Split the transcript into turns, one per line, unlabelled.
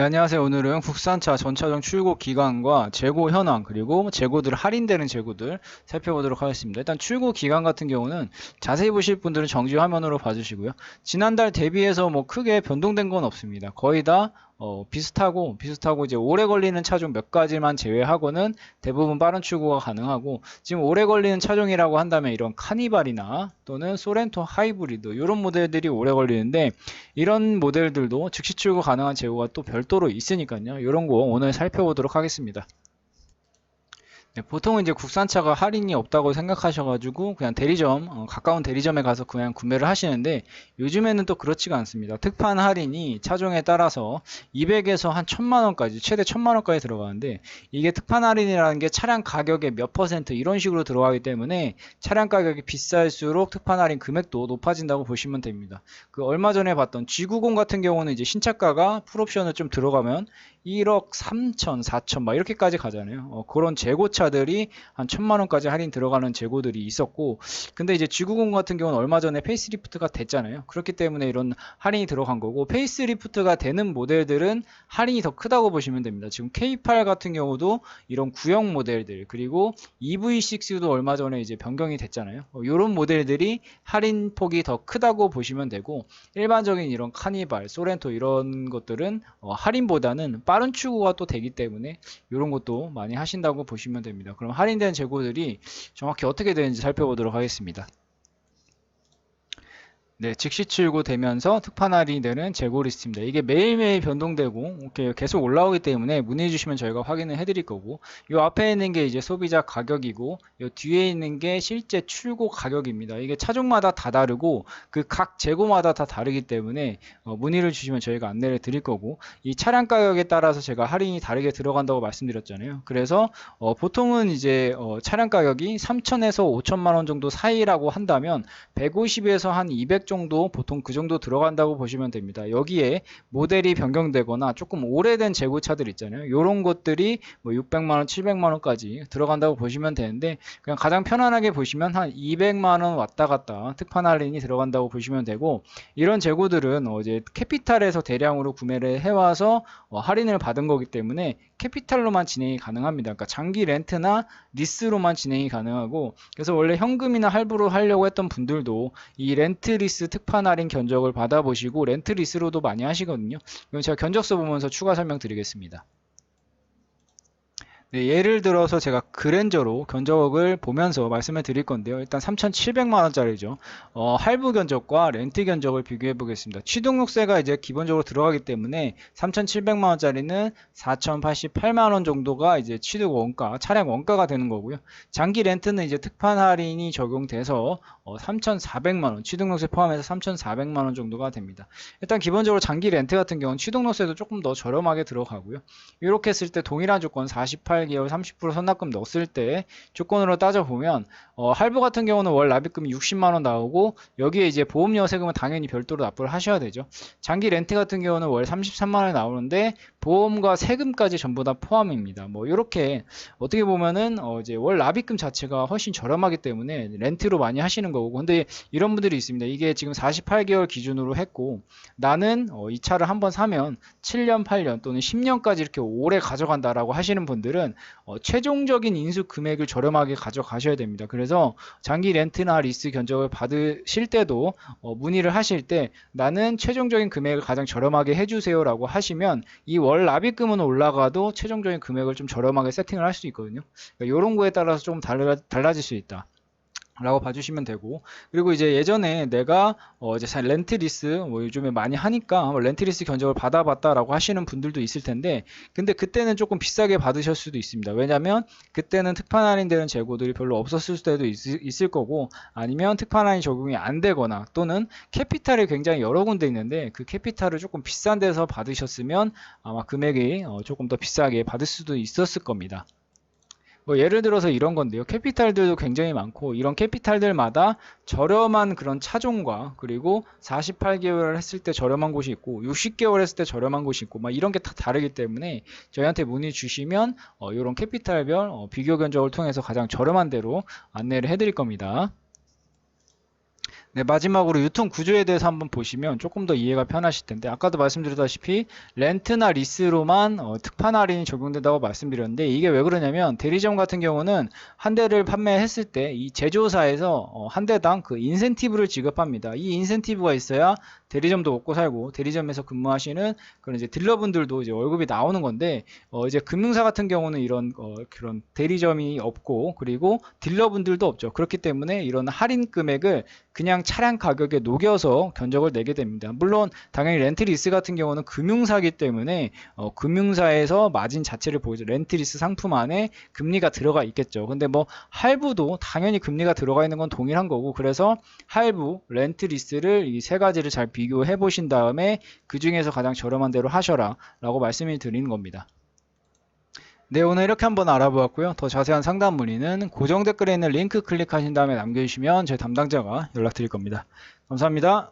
네, 안녕하세요. 오늘은 국산차 전차종 출고 기간과 재고 현황 그리고 재고들 할인되는 재고들 살펴보도록 하겠습니다. 일단 출고 기간 같은 경우는 자세히 보실 분들은 정지 화면으로 봐주시고요. 지난달 대비해서 뭐 크게 변동된 건 없습니다. 거의 다 비슷하고 이제 오래 걸리는 차종 몇 가지만 제외하고는 대부분 빠른 출고가 가능하고, 지금 오래 걸리는 차종이라고 한다면 이런 카니발이나 또는 소렌토 하이브리드 이런 모델들이 오래 걸리는데, 이런 모델들도 즉시 출고 가능한 재고가 또 별도로 있으니까요. 이런 거 오늘 살펴보도록 하겠습니다. 네, 보통은 이제 국산차가 할인이 없다고 생각하셔가지고 그냥 대리점, 가까운 대리점에 가서 그냥 구매를 하시는데, 요즘에는 또 그렇지가 않습니다. 특판 할인이 차종에 따라서 200에서 한 1000만 원까지, 최대 1000만 원까지 들어가는데, 이게 특판 할인이라는 게 차량 가격의 몇 퍼센트 이런 식으로 들어가기 때문에 차량 가격이 비쌀수록 특판 할인 금액도 높아진다고 보시면 됩니다. 그 얼마 전에 봤던 G90 같은 경우는 이제 신차가가 풀옵션을 좀 들어가면 1억 3천, 4천 막 이렇게까지 가잖아요. 그런 재고차들이 한 1000만 원까지 할인 들어가는 재고들이 있었고, 근데 이제 G90 같은 경우는 얼마 전에 페이스리프트가 됐잖아요. 그렇기 때문에 이런 할인이 들어간 거고, 페이스리프트가 되는 모델들은 할인이 더 크다고 보시면 됩니다. 지금 K8 같은 경우도 이런 구형 모델들, 그리고 EV6도 얼마 전에 이제 변경이 됐잖아요. 이런 모델들이 할인 폭이 더 크다고 보시면 되고, 일반적인 이런 카니발, 소렌토 이런 것들은 할인보다는 빠른 출고가 또 되기 때문에 이런 것도 많이 하신다고 보시면 됩니다. 그럼 할인된 재고들이 정확히 어떻게 되는지 살펴보도록 하겠습니다. 네, 즉시 출고되면서 특판 할인되는 재고 리스트입니다. 이게 매일매일 변동되고 이렇게 계속 올라오기 때문에 문의해 주시면 저희가 확인을 해드릴 거고, 이 앞에 있는 게 이제 소비자 가격이고, 이 뒤에 있는 게 실제 출고 가격입니다. 이게 차종마다 다 다르고 그 각 재고마다 다 다르기 때문에 문의를 주시면 저희가 안내를 드릴 거고, 이 차량 가격에 따라서 제가 할인이 다르게 들어간다고 말씀드렸잖아요. 그래서 보통은 이제 차량 가격이 3천에서 5천만 원 정도 사이라고 한다면 150에서 한 200 정도, 보통 그 정도 들어간다고 보시면 됩니다. 여기에 모델이 변경되거나 조금 오래된 재고차들 있잖아요. 이런 것들이 뭐 600만원, 700만원까지 들어간다고 보시면 되는데, 그냥 가장 편안하게 보시면 한 200만원 왔다 갔다 특판 할인이 들어간다고 보시면 되고, 이런 재고들은 이제 캐피탈에서 대량으로 구매를 해와서 할인을 받은 거기 때문에 캐피탈로만 진행이 가능합니다. 그러니까 장기 렌트나 리스로만 진행이 가능하고, 그래서 원래 현금이나 할부로 하려고 했던 분들도 이 렌트 리스 특판 할인 견적을 받아보시고 렌트 리스로도 많이 하시거든요. 이건 제가 견적서 보면서 추가 설명 드리겠습니다. 네, 예를 들어서 제가 그랜저로 견적을 보면서 말씀을 드릴 건데요. 일단 3,700만 원짜리죠. 할부 견적과 렌트 견적을 비교해 보겠습니다. 취등록세가 이제 기본적으로 들어가기 때문에 3,700만 원짜리는 4,088만 원 정도가 이제 취득 원가, 차량 원가가 되는 거고요. 장기 렌트는 이제 특판 할인이 적용돼서 3,400만 원, 취등록세 포함해서 3,400만 원 정도가 됩니다. 일단 기본적으로 장기 렌트 같은 경우는 취등록세도 조금 더 저렴하게 들어가고요. 이렇게 했을 때 동일한 조건 48개월 30% 선납금 넣었을 때 조건으로 따져보면, 할부 같은 경우는 월 납입금이 60만 원 나오고, 여기에 이제 보험료 세금은 당연히 별도로 납부를 하셔야 되죠. 장기 렌트 같은 경우는 월 33만 원이 나오는데 보험과 세금까지 전부 다 포함입니다. 뭐 이렇게 어떻게 보면은 이제 월 납입금 자체가 훨씬 저렴하기 때문에 렌트로 많이 하시는 거고, 근데 이런 분들이 있습니다. 이게 지금 48개월 기준으로 했고, 나는 이 차를 한번 사면 7년, 8년 또는 10년까지 이렇게 오래 가져간다라고 하시는 분들은 최종적인 인수 금액을 저렴하게 가져가셔야 됩니다. 그래서 장기 렌트나 리스 견적을 받으실 때도 문의를 하실 때 나는 최종적인 금액을 가장 저렴하게 해주세요라고 하시면, 이 월 납입금은 올라가도 최종적인 금액을 좀 저렴하게 세팅을 할 수 있거든요. 그러니까 이런 거에 따라서 좀 달라질 수 있다 라고 봐주시면 되고, 그리고 이제 예전에 내가 이제 렌트 리스 뭐 요즘에 많이 하니까 렌트 리스 견적을 받아봤다라고 하시는 분들도 있을 텐데, 근데 그때는 조금 비싸게 받으실 수도 있습니다. 왜냐면 그때는 특판 할인되는 재고들이 별로 없었을 때도 있을 거고, 아니면 특판 할인 적용이 안 되거나, 또는 캐피탈이 굉장히 여러 군데 있는데 그 캐피탈을 조금 비싼 데서 받으셨으면 아마 금액이 조금 더 비싸게 받을 수도 있었을 겁니다. 뭐 예를 들어서 이런 건데요. 캐피탈들도 굉장히 많고, 이런 캐피탈들마다 저렴한 그런 차종과, 그리고 48개월 했을 때 저렴한 곳이 있고 60개월 했을 때 저렴한 곳이 있고 막 이런 게 다 다르기 때문에 저희한테 문의 주시면 이런 캐피탈별 비교 견적을 통해서 가장 저렴한 대로 안내를 해드릴 겁니다. 네, 마지막으로 유통 구조에 대해서 한번 보시면 조금 더 이해가 편하실 텐데, 아까도 말씀드렸다시피 렌트나 리스로만 특판 할인이 적용된다고 말씀드렸는데, 이게 왜 그러냐면 대리점 같은 경우는 한 대를 판매했을 때 이 제조사에서 한 대당 그 인센티브를 지급합니다. 이 인센티브가 있어야 대리점도 먹고 살고 대리점에서 근무하시는 그런 이제 딜러분들도 이제 월급이 나오는 건데, 이제 금융사 같은 경우는 이런 그런 대리점이 없고 그리고 딜러분들도 없죠. 그렇기 때문에 이런 할인 금액을 그냥 차량 가격에 녹여서 견적을 내게 됩니다. 물론 당연히 렌트리스 같은 경우는 금융사기 때문에 금융사에서 마진 자체를 보이죠. 렌트리스 상품 안에 금리가 들어가 있겠죠. 근데 뭐 할부도 당연히 금리가 들어가 있는 건 동일한 거고, 그래서 할부, 렌트리스를 이 세 가지를 잘 비교해 보신 다음에 그 중에서 가장 저렴한 대로 하셔라 라고 말씀을 드리는 겁니다. 네, 오늘 이렇게 한번 알아보았고요. 더 자세한 상담 문의는 고정 댓글에 있는 링크 클릭하신 다음에 남겨주시면 제 담당자가 연락드릴 겁니다. 감사합니다.